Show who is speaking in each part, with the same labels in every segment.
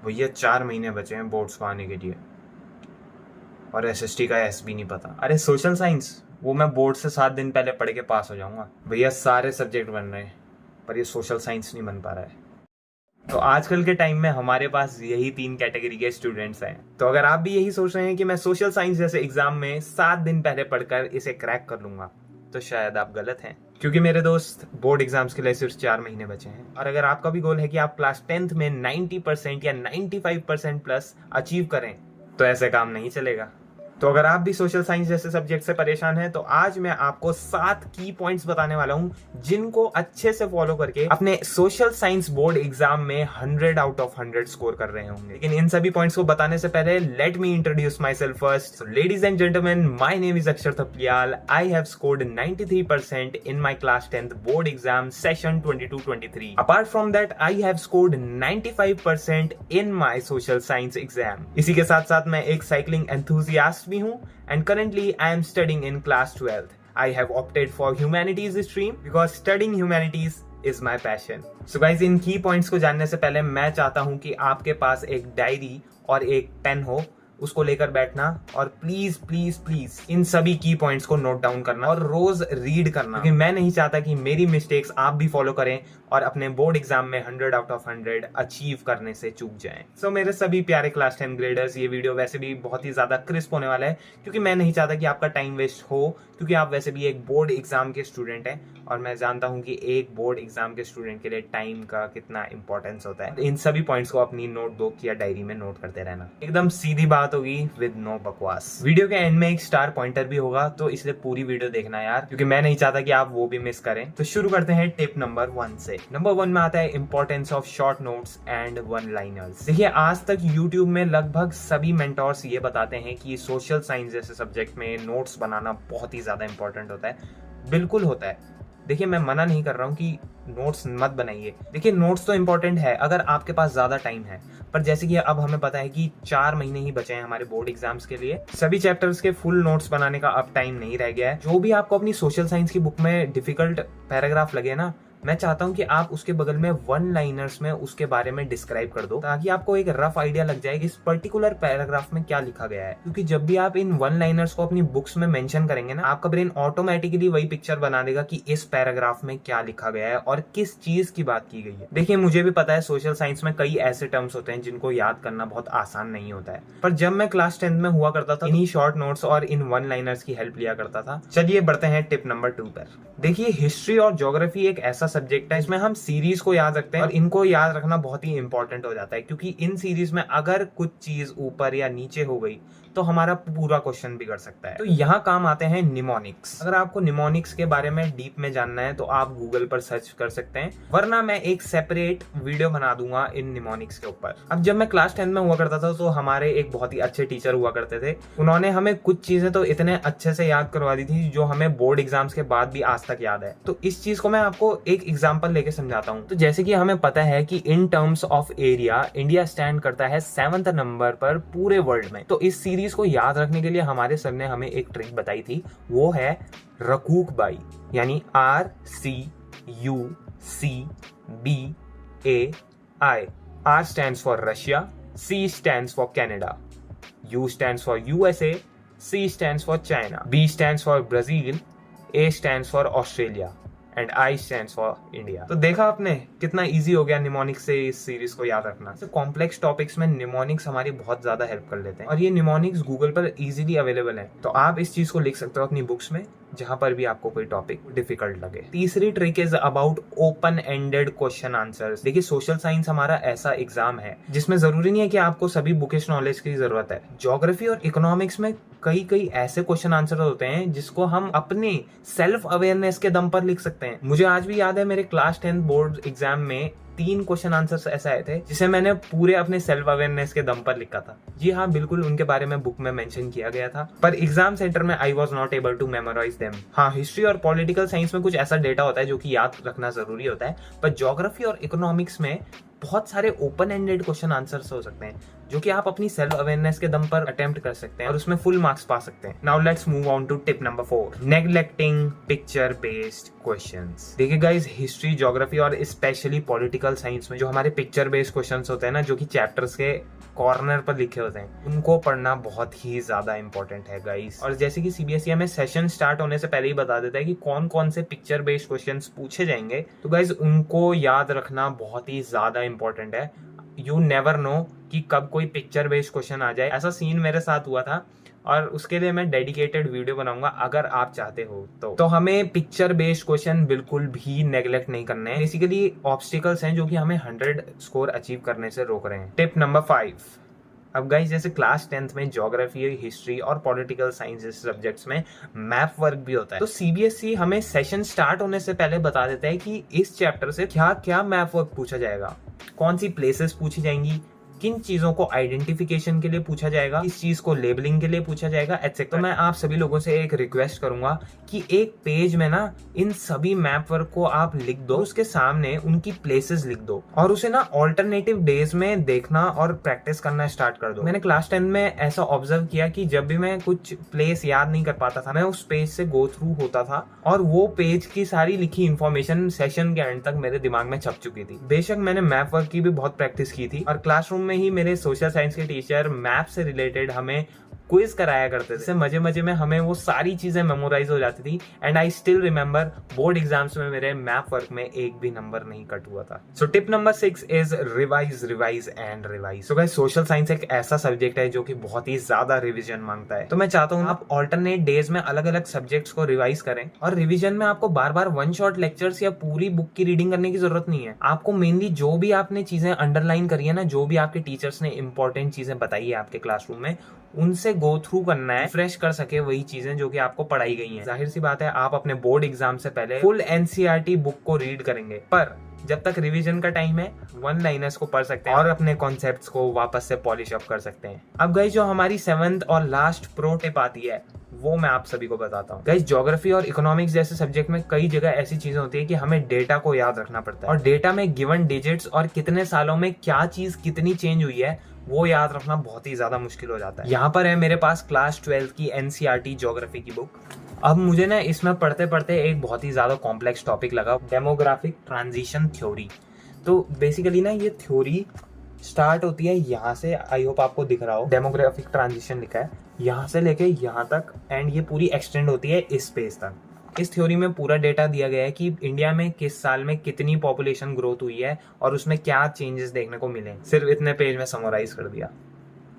Speaker 1: भैया 4 महीने बचे हैं बोर्ड्स को आने के लिए और एसएसटी का एस भी नहीं पता। अरे सोशल साइंस वो मैं बोर्ड से 7 दिन पहले पढ़ के पास हो जाऊंगा। भैया सारे सब्जेक्ट बन रहे हैं पर ये सोशल साइंस नहीं बन पा रहा है। तो आजकल के टाइम में हमारे पास यही 3 कैटेगरी के स्टूडेंट्स हैं। तो अगर आप भी यही सोच रहे हैं कि मैं सोशल साइंस जैसे एग्जाम में 7 दिन पहले पढ़कर इसे क्रैक कर लूंगा, तो शायद आप गलत हैं, क्योंकि मेरे दोस्त बोर्ड एग्जाम्स के लिए सिर्फ 4 महीने बचे हैं। और अगर आपका भी गोल है कि आप क्लास 10th में 90% या 95% प्लस अचीव करें, तो ऐसे काम नहीं चलेगा। तो अगर आप भी सोशल साइंस जैसे सब्जेक्ट से परेशान हैं, तो आज मैं आपको 7 की पॉइंट्स बताने वाला हूं जिनको अच्छे से फॉलो करके अपने सोशल साइंस बोर्ड एग्जाम में 100 आउट ऑफ 100 स्कोर कर रहे होंगे। लेकिन इन सभी पॉइंट्स को बताने से पहले let me introduce myself first. Ladies and gentleman, my name is Akshar Thapliyal. I have scored 93% in my class 10th board exam session 22-23. Apart from that, I have scored 95% in my social science exam. इसी के साथ साथ मैं एक cycling enthusiast भी हूँ and currently I am studying in class 12th. I have opted for humanities stream because studying humanities is my passion. So guys, इन की points को जानने से पहले मैं चाहता हूँ कि आपके पास एक डायरी और एक पेन हो, उसको लेकर बैठना और प्लीज प्लीज प्लीज इन सभी की पॉइंट्स को नोट डाउन करना और रोज रीड करना, क्योंकि मैं नहीं चाहता कि मेरी मिस्टेक्स आप भी फॉलो करें और अपने बोर्ड एग्जाम में 100 आउट ऑफ 100 अचीव करने से चूक जाएं। सो मेरे सभी प्यारे क्लास 10 ग्रेडर्स, ये वीडियो वैसे भी बहुत ही ज्यादा क्रिस्प होने वाला है, क्योंकि मैं नहीं चाहता कि आपका टाइम वेस्ट हो, क्योंकि आप वैसे भी एक बोर्ड एग्जाम के स्टूडेंट हैं और मैं जानता हूं कि एक बोर्ड एग्जाम के स्टूडेंट के लिए टाइम का कितना इंपॉर्टेंस होता है। इन सभी पॉइंट्स को अपनी नोटबुक या डायरी में नोट करते रहना। एकदम सीधी बात होगी विद नो बकवास। वीडियो के एंड में एक स्टार पॉइंटर भी होगा, तो इसलिए पूरी वीडियो देखना यार, क्योंकि मैं नहीं चाहता कि आप वो भी मिस करें। तो शुरू करते हैं टिप नंबर 1 से। नंबर 1 में आता है importance of short notes and one liners. देखिए, आज तक यूट्यूब में लगभग सभी मेंटोर्स ये बताते हैं कि सोशल साइंस जैसे सब्जेक्ट में नोट्स बनाना बहुत ही ज्यादा इंपॉर्टेंट होता है। बिल्कुल होता है। देखिए, मैं मना नहीं कर रहा हूँ कि नोट्स मत बनाइए। देखिए, नोट्स तो इंपॉर्टेंट है अगर आपके पास ज्यादा टाइम है, पर जैसे कि अब हमें पता है कि 4 महीने ही बचे हैं हमारे बोर्ड एग्जाम्स के लिए, सभी चैप्टर्स के फुल नोट्स बनाने का अब टाइम नहीं रह गया है। जो भी आपको अपनी सोशल साइंस की बुक में डिफिकल्ट पैराग्राफ लगे ना, मैं चाहता हूं कि आप उसके बगल में वन लाइनर्स में उसके बारे में डिस्क्राइब कर दो, ताकि आपको एक रफ आइडिया लग जाए कि इस पर्टिकुलर पैराग्राफ में क्या लिखा गया है। क्योंकि जब भी आप इन वन लाइनर्स को अपनी बुक्स में मेंशन करेंगे ना, आपका ब्रेन ऑटोमेटिकली वही पिक्चर बना देगा कि इस पैराग्राफ में क्या लिखा गया है और किस चीज की बात की गई है। देखिए, मुझे भी पता है सोशल साइंस में कई ऐसे टर्म्स होते हैं जिनको याद करना बहुत आसान नहीं होता है, पर जब मैं क्लास 10th में हुआ करता था, इन्हीं शॉर्ट नोट्स और इन वन लाइनर्स की हेल्प लिया करता था। चलिए बढ़ते हैं टिप नंबर 2 पर। देखिए, हिस्ट्री और ज्योग्राफी एक ऐसा सब्जेक्ट है इसमें हम सीरीज को याद रखते हैं और इनको याद रखना बहुत ही इंपॉर्टेंट हो जाता है, क्योंकि इन सीरीज में अगर कुछ चीज ऊपर या नीचे हो गई तो हमारा पूरा क्वेश्चन बिगड़ सकता है। तो यहाँ काम आते हैं निमोनिक्स। अगर आपको निमोनिक्स के बारे में डीप में जानना है तो आप गूगल पर सर्च कर सकते हैं, वरना मैं एक सेपरेट वीडियो बना दूंगा इन निमोनिक्स के ऊपर। अब जब मैं क्लास 10 में हुआ करता था, तो हमारे एक बहुत ही अच्छे टीचर हुआ करते थे। उन्होंने हमें कुछ चीजें तो इतने अच्छे से याद करवा दी थी जो हमें बोर्ड एग्जाम्स के बाद भी आज तक याद है। तो इस चीज को मैं आपको एक एग्जाम्पल लेके समझाता हूँ। तो जैसे कि हमें पता है कि in terms of area India stand करता है 7th नंबर पर पूरे वर्ल्ड में। तो इस सीरीज को याद रखने के लिए हमारे सर ने हमें एक ट्रिक बताई थी, वो है रकूक बाई, यानी RCUCBAI। R stands for Russia, C stands for Canada, U stands for USA, C stands for China, B stands for Brazil, A stands for Australia and I stands for India। तो देखा आपने कितना easy हो गया mnemonics से इस series को याद रखना। तो कॉम्प्लेक्स टॉपिक्स में निमोनिक्स हमारी बहुत ज्यादा हेल्प कर लेते हैं और ये निमोनिक्स गूगल पर इजीली अवेलेबल है। तो आप इस चीज को लिख सकते हो अपनी बुक्स में जहां पर भी आपको कोई टॉपिक डिफिकल्ट लगे। तीसरी trick is about open ended question answers. देखिए, सोशल साइंस हमारा ऐसा एग्जाम है जिसमें जरूरी नहीं है कि आपको सभी बुकिश नॉलेज की जरूरत है। ज्योग्राफी और इकोनॉमिक्स में कई ऐसे क्वेश्चन आंसर होते हैं जिसको हम अपने सेल्फ अवेयरनेस के दम पर लिख सकते हैं। मुझे आज भी याद है, मेरे क्लास 10 बोर्ड एग्जाम में 3 क्वेश्चन आंसर्स ऐसा आए थे जिसे मैंने पूरे अपने सेल्फ अवेयरनेस के दम पर लिखा था। जी हाँ, बिल्कुल उनके बारे में बुक में मेंशन किया गया था, पर एग्जाम सेंटर में I was not able to memorise them. हाँ, हिस्ट्री और पॉलिटिकल साइंस में कुछ ऐसा डेटा होता है जो कि याद रखना जरूरी होता है, पर ज्योग्राफी और इकोनॉमिक्स में बहुत सारे ओपन एंडेड क्वेश्चन आंसर्स हो सकते हैं जो कि आप अपनी सेल्फ अवेयरनेस के दम पर अटेम्प्ट कर सकते हैं और उसमें फुल मार्क्स पा सकते हैं। Now let's move on to tip number 4, neglecting picture based questions. देखिए गाइस, हिस्ट्री, ज्योग्राफी और स्पेशली पॉलिटिकल ऑप्टिकल साइंस में जो हमारे पिक्चर बेस्ड क्वेश्चंस होते हैं ना, जो कि चैप्टर्स के कॉर्नर पर लिखे होते हैं, उनको पढ़ना बहुत ही ज्यादा इंपॉर्टेंट है गाइस। और जैसे कि सीबीएसई हमें सेशन स्टार्ट होने से पहले ही बता देता है कि कौन कौन से पिक्चर बेस्ड क्वेश्चंस पूछे जाएंगे, तो गाइस उनको याद रखना बहुत ही ज्यादा इंपॉर्टेंट है। यू नेवर नो कि कब कोई पिक्चर बेस्ड क्वेश्चन आ जाए। ऐसा सीन मेरे साथ हुआ था और उसके लिए मैं डेडिकेटेड वीडियो बनाऊंगा अगर आप चाहते हो तो हमें पिक्चर बेस्ड क्वेश्चन बिल्कुल भी नेग्लेक्ट नहीं करने हैं। बेसिकली ऑब्स्टिकल्स हैं जो कि हमें 100 स्कोर अचीव करने से रोक रहे हैं। टिप नंबर 5, अब गाइस जैसे क्लास 10th में ज्योग्राफी, हिस्ट्री और पॉलिटिकल साइंस जैसे सब्जेक्ट्स में मैप वर्क भी होता है, तो सीबीएसई हमें सेशन स्टार्ट होने से पहले बता देता है कि इस चैप्टर से क्या क्या मैप वर्क पूछा जाएगा, कौन सी प्लेसेस पूछी जाएंगी, किन चीजों को आइडेंटिफिकेशन के लिए पूछा जाएगा, किस चीज को लेबलिंग के लिए पूछा जाएगा, एटसेट्रा। तो मैं आप सभी लोगों से एक रिक्वेस्ट करूंगा कि एक पेज में ना इन सभी मैप वर्क को आप लिख दो, उसके सामने उनकी प्लेसेस लिख दो और उसे ना ऑल्टरनेटिव डेज में देखना और प्रैक्टिस करना स्टार्ट कर दो। मैंने क्लास 10 में ऐसा ऑब्जर्व किया कि जब भी मैं कुछ प्लेस याद नहीं कर पाता था, मैं उस पेज से गो थ्रू होता था और वो पेज की सारी लिखी इंफॉर्मेशन सेशन के एंड तक मेरे दिमाग में छप चुकी थी। बेशक मैंने मैप वर्क की भी बहुत प्रैक्टिस की थी और क्लासरूम में ही मेरे सोशल साइंस के टीचर मैप से रिलेटेड हमें क्विज कराया करते थे। मजे मजे में हमें वो सारी चीजें मेमोराइज हो जाती थी and I still remember board exams में मेरे मैप वर्क में एक भी नंबर नहीं कट हुआ था। So tip number 6 is revise revise and revise. So guys social science एक ऐसा सब्जेक्ट है जो कि बहुत ही ज्यादा रिविजन मांगता है, तो मैं चाहता हूँ आप ऑल्टरनेट डेज में अलग अलग सब्जेक्ट्स को रिवाइज करें। और रिविजन में आपको बार बार वन शॉट लेक्चर्स या पूरी बुक की रीडिंग करने की जरूरत नहीं है। आपको मेनली जो भी आपने चीजें अंडरलाइन करी है ना, जो भी आपके टीचर्स ने इंपॉर्टेंट चीजें बताई है आपके क्लासरूम में, उनसे गो थ्रू करना है, फ्रेश कर सके वही चीजें जो कि आपको पढ़ाई गई हैं। जाहिर सी बात है आप अपने बोर्ड एग्जाम से पहले फुल एनसीईआरटी बुक को रीड करेंगे, पर जब तक रिवीजन का टाइम है वन लाइनर्स को पढ़ सकते हैं और अपने कॉन्सेप्ट्स को वापस से पॉलिश अप कर सकते हैं। अब गाइस जो हमारी 7th और लास्ट प्रो टिप आती है वो मैं आप सभी को बताता हूँ। गाइस ज्योग्राफी और इकोनॉमिक्स जैसे सब्जेक्ट में कई जगह ऐसी चीजें होती है कि हमें डेटा को याद रखना पड़ता है और डेटा में गिवन डिजिट्स और कितने सालों में क्या चीज कितनी चेंज हुई है वो याद रखना बहुत ही ज्यादा मुश्किल हो जाता है। यहाँ पर है मेरे पास क्लास 12 की एनसीईआरटी ज्योग्राफी की बुक। अब मुझे ना इसमें पढ़ते पढ़ते एक बहुत ही ज्यादा कॉम्प्लेक्स टॉपिक लगा, डेमोग्राफिक ट्रांजिशन थ्योरी। तो बेसिकली ना ये थ्योरी स्टार्ट होती है यहाँ से, आई होप आपको दिख रहा हो डेमोग्राफिक ट्रांजिशन लिखा है, यहाँ से लेके यहाँ तक एंड ये पूरी एक्सटेंड होती है इस पेज तक। इस थ्योरी में पूरा डेटा दिया गया है कि इंडिया में किस साल में कितनी पॉपुलेशन ग्रोथ हुई है और उसमें क्या चेंजेस देखने को मिले। सिर्फ इतने पेज में समराइज कर दिया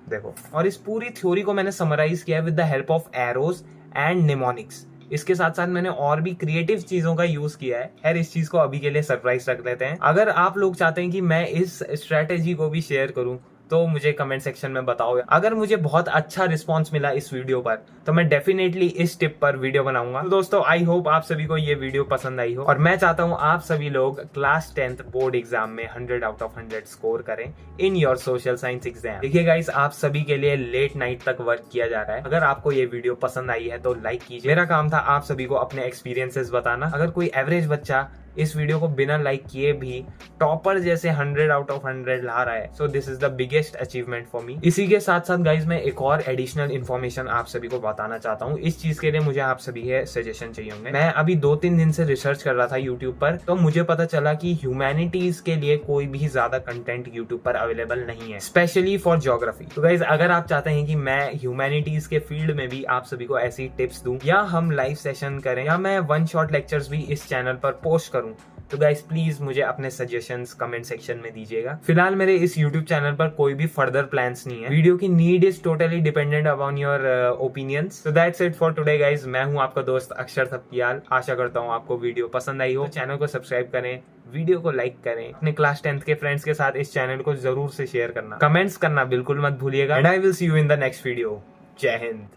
Speaker 1: देखो। और इस पूरी थ्योरी को मैंने समराइज किया with the help of arrows and mnemonics. इसके साथ साथ मैंने और भी क्रिएटिव चीजों का यूज किया है। खैर इस चीज को अभी के लिए सरप्राइज रख लेते हैं। अगर आप लोग चाहते हैं कि मैं इस स्ट्रेटेजी को भी शेयर करूं तो मुझे कमेंट सेक्शन में बताओ। अगर मुझे बहुत अच्छा रिस्पांस मिला इस वीडियो पर तो मैं डेफिनेटली इस टिप पर वीडियो बनाऊंगा। तो दोस्तों आई होप आप सभी को ये वीडियो पसंद आई हो और मैं चाहता हूं आप सभी लोग क्लास 10th बोर्ड एग्जाम में 100 आउट ऑफ 100 स्कोर करें in your social science exam. देखिए गाइस आप सभी के लिए लेट नाइट तक वर्क किया जा रहा है। अगर आपको ये वीडियो पसंद आई है तो लाइक कीजिए। मेरा काम था आप सभी को अपने एक्सपीरियंसेस बताना। अगर कोई एवरेज बच्चा इस वीडियो को बिना लाइक किए भी टॉपर जैसे 100 आउट ऑफ 100 ला रहा है, so this is the biggest achievement for me. इसी के साथ साथ गाइज मैं एक और एडिशनल इन्फॉर्मेशन आप सभी को बताना चाहता हूँ। इस चीज के लिए मुझे आप सभी के सजेशन चाहिए होंगे। मैं अभी 2-3 दिन से रिसर्च कर रहा था यूट्यूब पर, तो मुझे पता चला कि ह्यूमैनिटीज के लिए कोई भी ज्यादा कंटेंट यूट्यूब पर अवेलेबल नहीं है, स्पेशली फॉर ज्योग्राफी। तो गाइज अगर आप चाहते हैं कि मैं ह्यूमैनिटीज के फील्ड में भी आप सभी को ऐसी टिप्स दूं या हम लाइव सेशन करें या मैं वन शॉट लेक्चर्स भी इस चैनल पर पोस्ट करूं, तो गाइस प्लीज मुझे अपने सजेशंस कमेंट सेक्शन में दीजिएगा। फिलहाल मेरे इस यूट्यूब चैनल पर कोई भी फर्दर प्लान्स नहीं है। वीडियो की need is totally dependent upon your opinions. So that's it for today guys. मैं हूं आपका दोस्त अक्षर थपकियाल। आशा करता हूं आपको वीडियो पसंद आई हो। तो चैनल को सब्सक्राइब करें, वीडियो को लाइक करें, अपने क्लास 10th के फ्रेंड्स के साथ इस चैनल को जरूर से शेयर करना, कमेंट्स करना बिल्कुल मत भूलिएगा। And I will see you in the next video. जय हिंद।